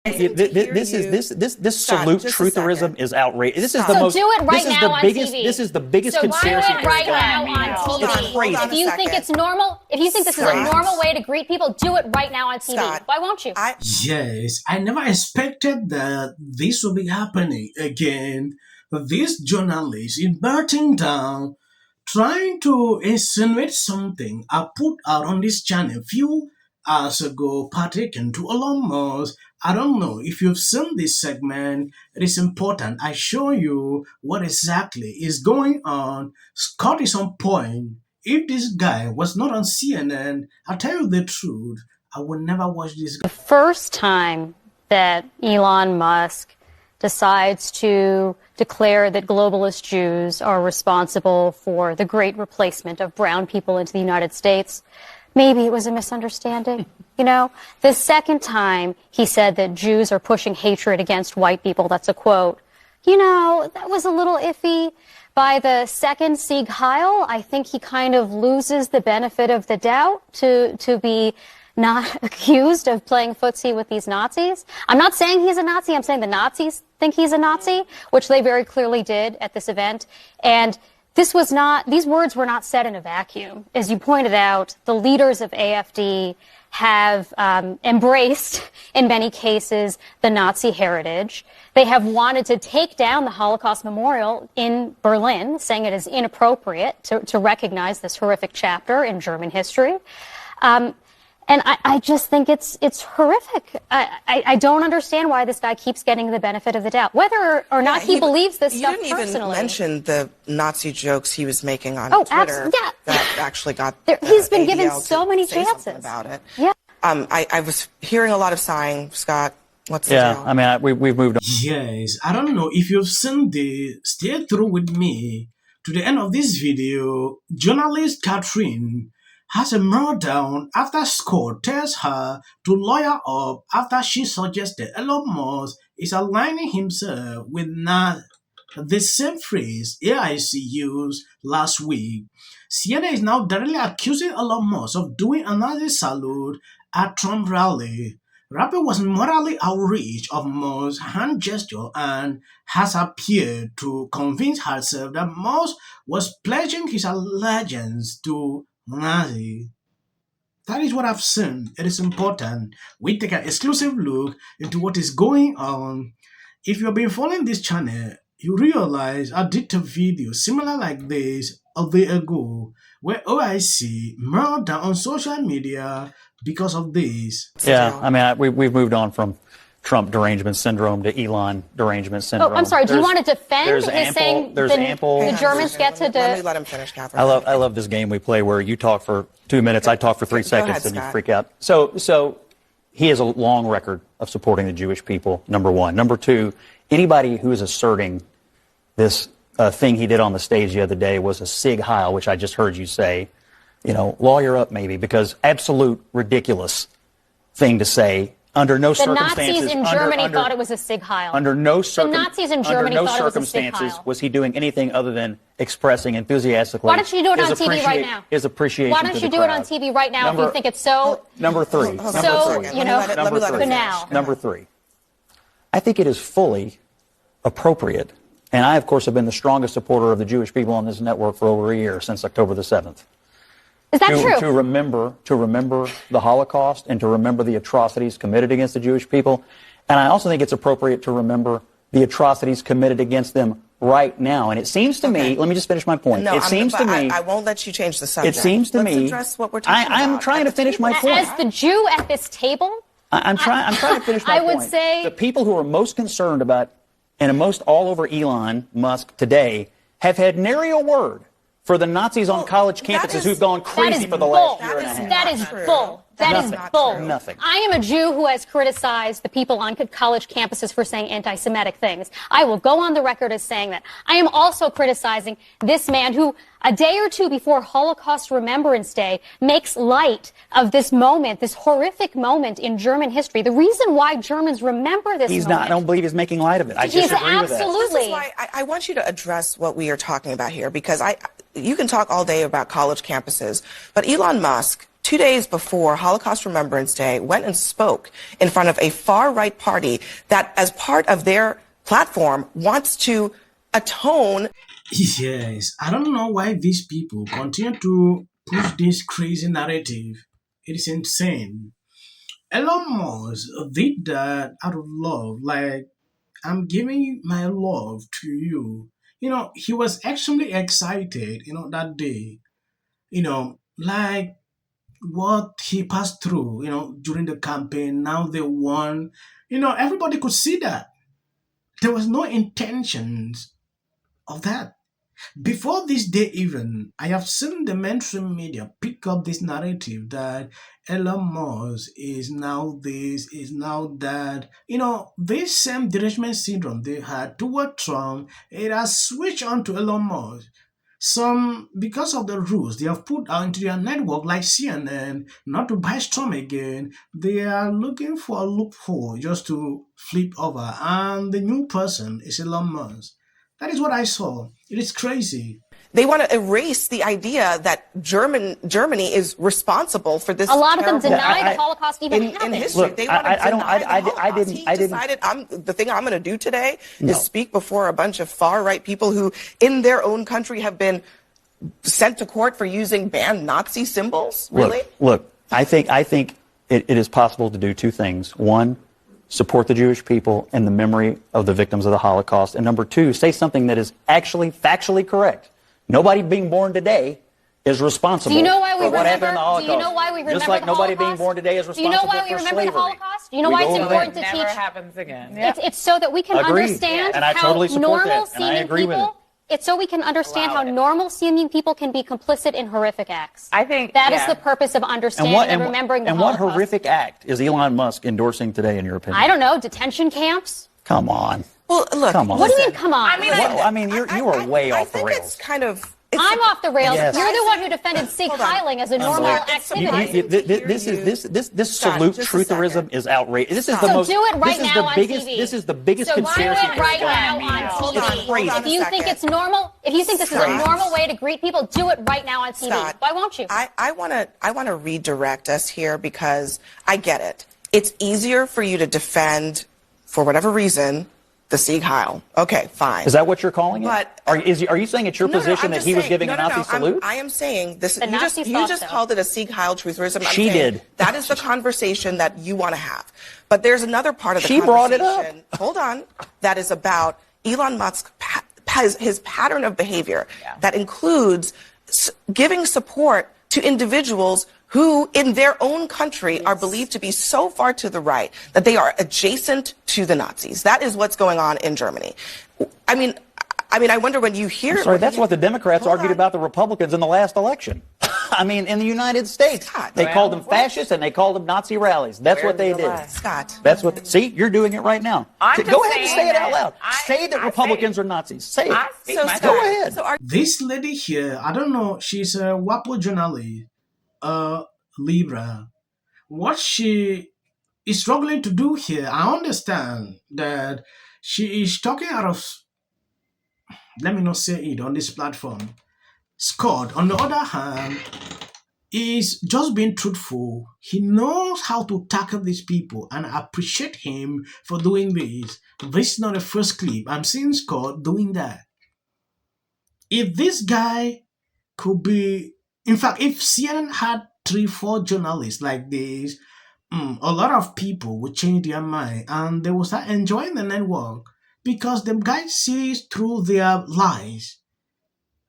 This salute trutherism is outrageous. This is the most. Do it right now on TV. This is the biggest conspiracy. Do it right now on TV. It's crazy. If you think it's normal, if you think this is a normal way to greet people, do it right now on TV. Why won't you? Yes, I never expected that this would be happening again. This journalist is burning down, trying to insinuate something I put out on this channel a few hours ago, partaken to Elon Musk. I don't know if you've seen this segment. It is important I show you what exactly is going on. Scott is on point. If this guy was not on CNN, I'll tell you the truth, I would never watch this guy. The first time that Elon Musk decides to declare that globalist Jews are responsible for the great replacement of brown people into the United States, maybe it was a misunderstanding. You know, the second time he said that Jews are pushing hatred against white people, that's a quote, you know, that was a little iffy. By the second Sieg Heil, I think he kind of loses the benefit of the doubt to be not accused of playing footsie with these Nazis. I'm not saying he's a Nazi. I'm saying the Nazis think he's a Nazi, which they very clearly did at this event. And these words were not said in a vacuum. As you pointed out, the leaders of AfD have embraced, in many cases, the Nazi heritage. They have wanted to take down the Holocaust Memorial in Berlin, saying it is inappropriate to recognize this horrific chapter in German history. And I just think it's horrific. I don't understand why this guy keeps getting the benefit of the doubt, whether or not he believes this stuff personally. You didn't even mention the Nazi jokes he was making on Twitter that actually got he's been ADL given so many chances about it. Yeah. I was hearing a lot of sighing, Scott. What's the deal? I mean, we've moved on. Yes, I don't know if you've seen the stay through with me to the end of this video. Journalist Catherine has a meltdown after Scott tells her to lawyer up after she suggested Elon Musk is aligning himself with the same phrase AIC used last week. CNN is now directly accusing Elon Musk of doing another salute at Trump rally. Rampell was morally outraged of Musk's hand gesture and has appeared to convince herself that Musk was pledging his allegiance to Nazi. That is what I've seen. It is important we take an exclusive look into what is going on. If you've been following this channel, you realize I did a video similar like this a day ago where OIC melted down on social media because of this. Yeah, I mean, we've moved on from Trump derangement syndrome to Elon derangement syndrome. Oh, I'm sorry. Do you want to defend his saying the Germans get to... Let me let him finish, Catherine. I love this game we play where you talk for 2 minutes, I talk for 3 seconds, and you freak out. So he has a long record of supporting the Jewish people, number one. Number two, anybody who is asserting this thing he did on the stage the other day was a Sieg Heil, which I just heard you say, you know, lawyer up maybe, because absolute ridiculous thing to say. Under no circumstances. The Nazis in Germany thought it was a Sieg Heil. Under no circumstances was he doing anything other than expressing enthusiastically. Why don't you do it on TV right now? His appreciation. Why don't you do it on TV right now if you think it's so? Number three. Banal. Number three. I think it is fully appropriate, and I, of course, have been the strongest supporter of the Jewish people on this network for over a year, since October the 7th. Is that true? To remember the Holocaust and to remember the atrocities committed against the Jewish people. And I also think it's appropriate to remember the atrocities committed against them right now. And it seems to me, let me just finish my point. No, it seems to me, I won't let you change the subject. It seems to me, Let's address what we're talking about. I'm trying to finish my point. As the Jew at this table, I'm trying to finish my point. I would say the people who are most concerned about and most all over Elon Musk today have had nary a word for the Nazis on college campuses who've gone crazy for the last year and a half. That is bull. That is bull. Nothing. I am a Jew who has criticized the people on college campuses for saying anti-Semitic things. I will go on the record as saying that. I am also criticizing this man who, a day or two before Holocaust Remembrance Day, makes light of this moment, this horrific moment in German history. The reason why Germans remember this moment. I don't believe he's making light of it. I disagree with that. Absolutely. This is why I want you to address what we are talking about here, because you can talk all day about college campuses, but Elon Musk 2 days before Holocaust Remembrance Day, went and spoke in front of a far-right party that, as part of their platform, wants to atone. Yes, I don't know why these people continue to push this crazy narrative. It is insane. Elon Musk did that out of love, like, I'm giving my love to you. He was extremely excited, that day, like what he passed through, during the campaign. Now they won. Everybody could see that. There was no intentions of that. Before this day even, I have seen the mainstream media pick up this narrative that Elon Musk is now this, is now that. This same derangement syndrome they had toward Trump, it has switched on to Elon Musk. Some, because of the rules they have put out into their network, like CNN, not to buy Trump again, they are looking for a loophole just to flip over. And the new person is Elon Musk. That is what I saw. It is crazy. They want to erase the idea that Germany is responsible for this. A lot of them deny the Holocaust even happened. In history. Look, they want to deny the Holocaust. I didn't. Decided, the thing I'm going to do today is speak before a bunch of far-right people who, in their own country, have been sent to court for using banned Nazi symbols. Really? Look. I think it is possible to do two things. One, support the Jewish people and the memory of the victims of the Holocaust. And number two, say something that is actually factually correct. Nobody being born today is responsible for what happened in the Holocaust. Do you know why we remember Just like the nobody Holocaust? being born today is responsible for slavery. Do you know why we remember the Holocaust? Do you know why it's important to teach? It never happens again. It's so that we can understand and I totally how support normal that, and I seeming agree with people. It's so we can understand how normal seeming people can be complicit in horrific acts. I think that is the purpose of understanding and remembering the Holocaust. And what horrific act is Elon Musk endorsing today, in your opinion? I don't know. Detention camps? Come on. Well, look. Come on. What do you mean, come on? I mean, you are way off the rails. It's kind of. I'm off the rails. Yes. You're the one who defended Sig heiling as a normal activity. This salute trutherism is outrageous. This is the most. So do it right now on TV. This is the biggest so conspiracy. So do it right now on TV. If you think it's normal, if you think this is a normal way to greet people, do it right now on TV. Scott, why won't you? I want to redirect us here because I get it. It's easier for you to defend, for whatever reason, the Sieg Heil. Okay, fine. Is that what you're calling it? But are you saying it's your position that he was giving a Nazi salute? I am saying this. You just called it a Sieg Heil trutherism. She did. That is the conversation that you want to have. But there's another part of the conversation. She brought it up. Hold on. That is about Elon Musk, his pattern of behavior that includes giving support to individuals who, in their own country, are believed to be so far to the right that they are adjacent to the Nazis. That is what's going on in Germany. I mean, I wonder when you hear. I'm sorry, that's what the Democrats argued about the Republicans in the last election. I mean, in the United States, they called them fascists and they called them Nazi rallies. That's what they did. Scott. That's what. See, you're doing it right now. Go ahead and say it out loud. Say that Republicans are Nazis. Say it. Go ahead. This lady here, I don't know. She's a WAPO journalist. Libra. What she is struggling to do here, I understand that she is talking out of, let me not say it on this platform. Scott, on the other hand, is just being truthful. He knows how to tackle these people, and I appreciate him for doing this. This is not the first clip. I'm seeing Scott doing that. If this guy could be, in fact, if CNN had 3-4 journalists like this, a lot of people would change their mind and they will start enjoying the network because the guy sees through their lies.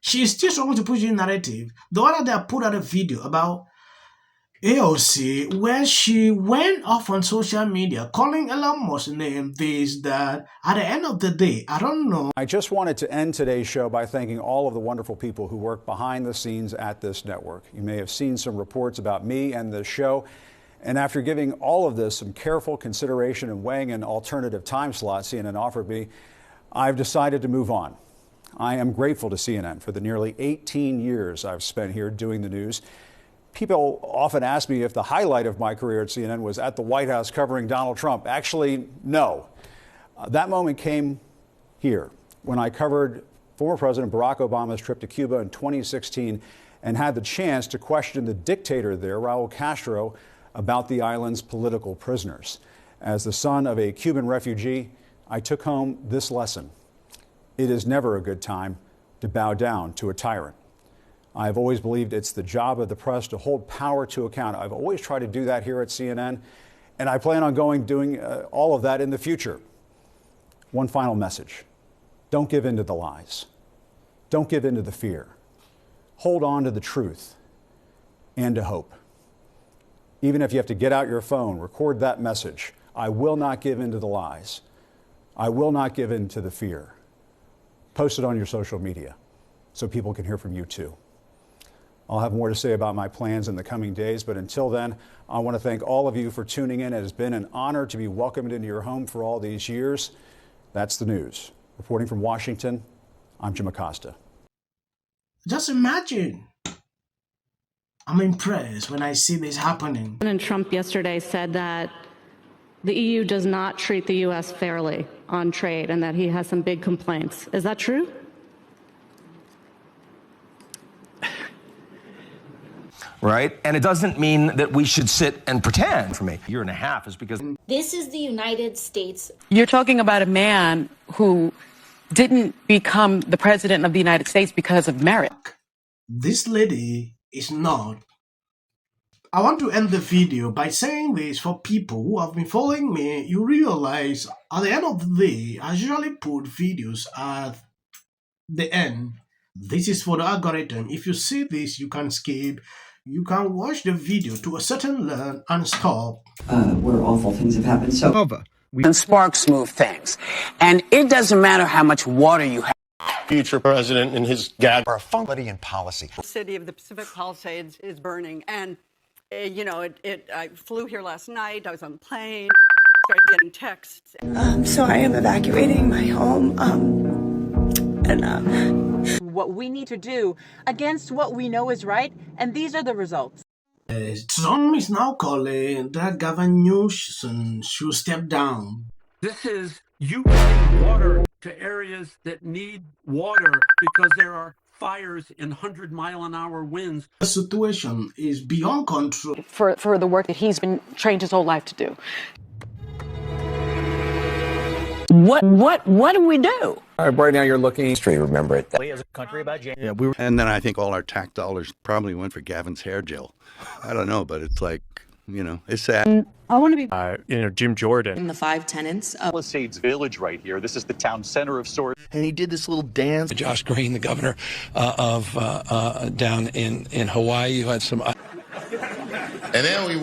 She is still struggling to push the narrative. The other day I put out a video about AOC where she went off on social media calling Elon Musk's name this, that. At the end of the day, I don't know. I just wanted to end today's show by thanking all of the wonderful people who work behind the scenes at this network. You may have seen some reports about me and the show. And after giving all of this some careful consideration and weighing an alternative time slot CNN offered me, I've decided to move on. I am grateful to CNN for the nearly 18 years I've spent here doing the news. People often ask me if the highlight of my career at CNN was at the White House covering Donald Trump. Actually, no. That moment came here when I covered former President Barack Obama's trip to Cuba in 2016 and had the chance to question the dictator there, Raul Castro, about the island's political prisoners. As the son of a Cuban refugee, I took home this lesson. It is never a good time to bow down to a tyrant. I've always believed it's the job of the press to hold power to account. I've always tried to do that here at CNN, and I plan on doing all of that in the future. One final message. Don't give in to the lies. Don't give in to the fear. Hold on to the truth and to hope. Even if you have to get out your phone, record that message. I will not give in to the lies. I will not give in to the fear. Post it on your social media so people can hear from you too. I'll have more to say about my plans in the coming days, but until then, I want to thank all of you for tuning in. It has been an honor to be welcomed into your home for all these years. That's the news. Reporting from Washington, I'm Jim Acosta. Just imagine. I'm impressed when I see this happening. President Trump yesterday said that the EU does not treat the U.S. fairly on trade and that he has some big complaints. Is that true? Right? And it doesn't mean that we should sit and pretend. For me, a year and a half is because this is the United States. You're talking about a man who didn't become the president of the United States because of merit. This lady is not. I want to end the video by saying this for people who have been following me. You realize at the end of the day, I usually put videos at the end. This is for the algorithm. If you see this, you can skip. You can watch the video to a certain level and stop. Where awful things have happened. So and sparks move things. And it doesn't matter how much water you have. Future president and his gag are a funky in policy. The city of the Pacific Palisades is burning. And, you know, I flew here last night. I was on the plane. Started getting texts. So I am evacuating my home. What we need to do against what we know is right, and these are the results. Some is now calling that Gavin Newsom should step down. This is you getting water to areas that need water because there are fires in 100-mile-an-hour winds. The situation is beyond control. For the work that he's been trained his whole life to do. What do we do? All right, right now you're looking straight. Remember it. As a country about Jennings. Yeah, and then I think all our tax dollars probably went for Gavin's hair gel. I don't know, but it's like, you know, it's sad. I want to be, Jim Jordan. In the 5 tenants of Palisades Village right here. This is the town center of sorts. And he did this little dance. Josh Green, the governor of down in Hawaii, who had some. And then we